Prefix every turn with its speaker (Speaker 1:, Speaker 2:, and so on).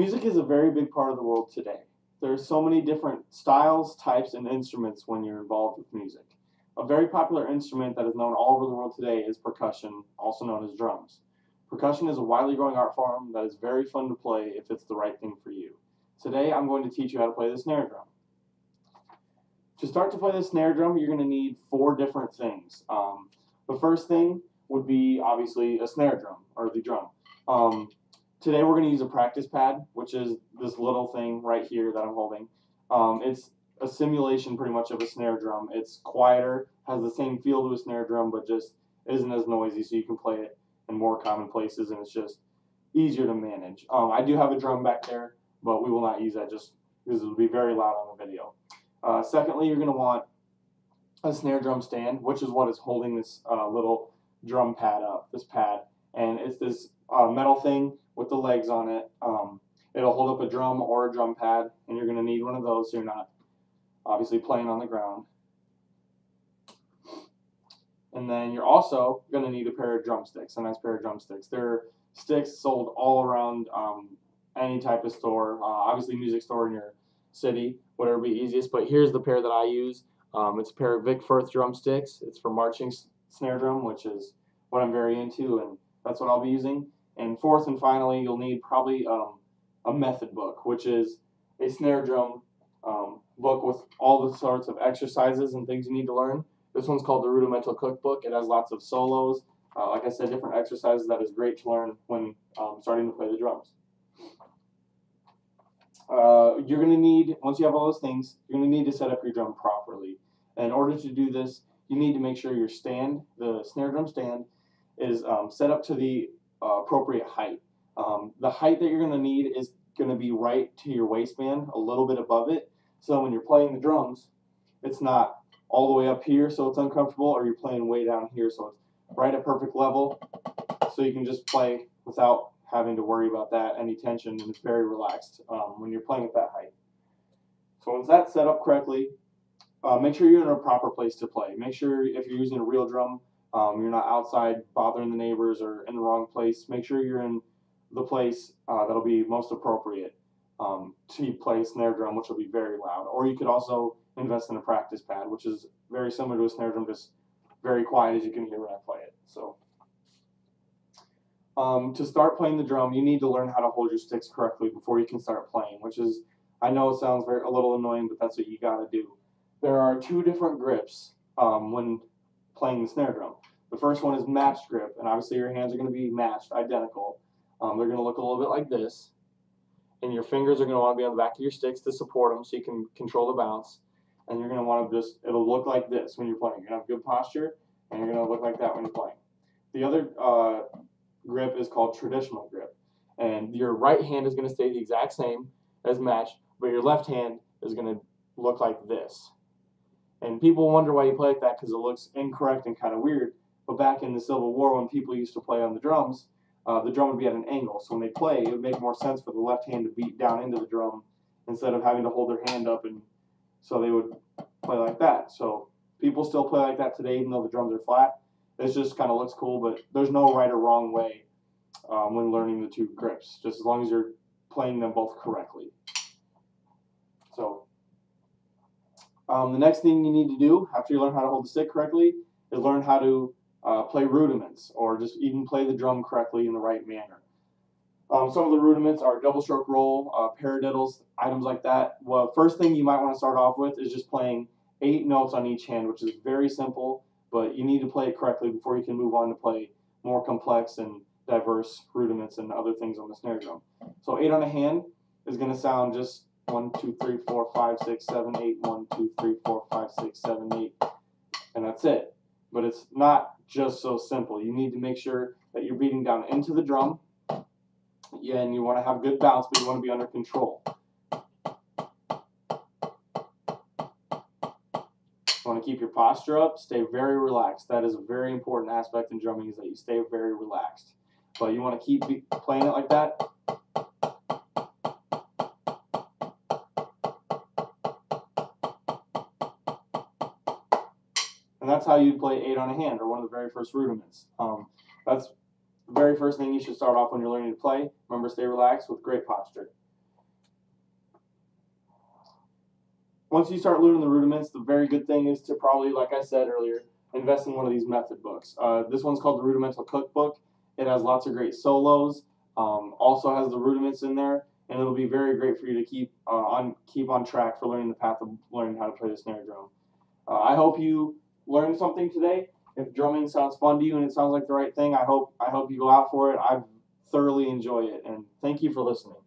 Speaker 1: Music is a very big part of the world today. There are so many different styles, types, and instruments when you're involved with music. A very popular instrument that is known all over the world today is percussion, also known as drums. Percussion is a widely growing art form that is very fun to play if it's the right thing for you. Today I'm going to teach you how to play the snare drum. To start to play the snare drum, you're going to need 4 different things. The first thing would be obviously a snare drum, or the drum. Today we're going to use a practice pad, which is this little thing right here that I'm holding. It's a simulation pretty much of a snare drum. It's quieter, has the same feel to a snare drum, but just isn't as noisy, so you can play it in more common places, and it's just easier to manage. I do have a drum back there, but we will not use that just because it will be very loud on the video. Secondly, you're going to want a snare drum stand, which is what is holding this little drum pad up, this pad. And it's this metal thing with the legs on it. It'll hold up a drum or a drum pad, and you're going to need one of those so you're not obviously playing on the ground. And then you're also going to need a pair of drumsticks, a nice pair of drumsticks. They're sticks sold all around any type of store, obviously music store in your city, whatever be easiest. But here's the pair that I use. It's a pair of Vic Firth drumsticks. It's for marching snare drum, which is what I'm very into, and that's what I'll be using. And fourth and finally, you'll need probably a method book, which is a snare drum book with all the sorts of exercises and things you need to learn. This one's called the Rudimental Cookbook. It has lots of solos, like I said, different exercises that is great to learn when starting to play the drums. You're going to need, once you have all those things, you're going to need to set up your drum properly. And in order to do this, you need to make sure your stand, the snare drum stand, is set up to the appropriate height. The height that you're going to need is going to be right to your waistband, a little bit above it, so when you're playing the drums, it's not all the way up here so it's uncomfortable, or you're playing way down here so it's right at perfect level, so you can just play without having to worry about that, any tension, and it's very relaxed when you're playing at that height. So once that's set up correctly, make sure you're in a proper place to play. Make sure if you're using a real drum, you're not outside bothering the neighbors or in the wrong place. Make sure you're in the place that'll be most appropriate to play snare drum, which will be very loud. Or you could also invest in a practice pad, which is very similar to a snare drum, just very quiet, as you can hear when I play it. So to start playing the drum, you need to learn how to hold your sticks correctly before you can start playing, which is, I know it sounds a little annoying, but that's what you got to do. There are 2 different grips when playing the snare drum. The first one is matched grip, and obviously your hands are going to be matched, identical. They're going to look a little bit like this, and your fingers are going to want to be on the back of your sticks to support them so you can control the bounce. And you're going to want to just, it'll look like this when you're playing. You're going to have good posture, and you're going to look like that when you're playing. The other grip is called traditional grip, and your right hand is going to stay the exact same as matched, but your left hand is going to look like this. And people wonder why you play like that because it looks incorrect and kind of weird. But back in the Civil War, when people used to play on the drums, the drum would be at an angle. So when they play, it would make more sense for the left hand to beat down into the drum instead of having to hold their hand up, and so they would play like that. So people still play like that today, even though the drums are flat. It just kind of looks cool, but there's no right or wrong way when learning the 2 grips, just as long as you're playing them both correctly. So the next thing you need to do after you learn how to hold the stick correctly is learn how to play rudiments, or just even play the drum correctly in the right manner. Some of the rudiments are double stroke roll, paradiddles, items like that. Well, first thing you might want to start off with is just playing 8 notes on each hand, which is very simple, but you need to play it correctly before you can move on to play more complex and diverse rudiments and other things on the snare drum. So 8 on a hand is going to sound just 1, 2, 3, 4, 5, 6, 7, 8, 1, 2, 3, 4, 5, 6, 7, 8, and that's it. But it's not just so simple. You need to make sure that you're beating down into the drum. Yeah, and you want to have good bounce, but you want to be under control. You want to keep your posture up, stay very relaxed. That is a very important aspect in drumming, is that you stay very relaxed. But you want to keep playing it like that. And that's how you play 8 on a hand, or one of the very first rudiments. That's the very first thing you should start off when you're learning to play. Remember, stay relaxed with great posture. once you start learning the rudiments, the very good thing is to probably, like I said earlier, invest in one of these method books. This one's called the Rudimental Cookbook. It has lots of great solos. Also has the rudiments in there, and it'll be very great for you to keep on track for learning the path of learning how to play the snare drum. I hope you learned something today. If drumming sounds fun to you and it sounds like the right thing, I hope you go out for it. I thoroughly enjoy it, and thank you for listening.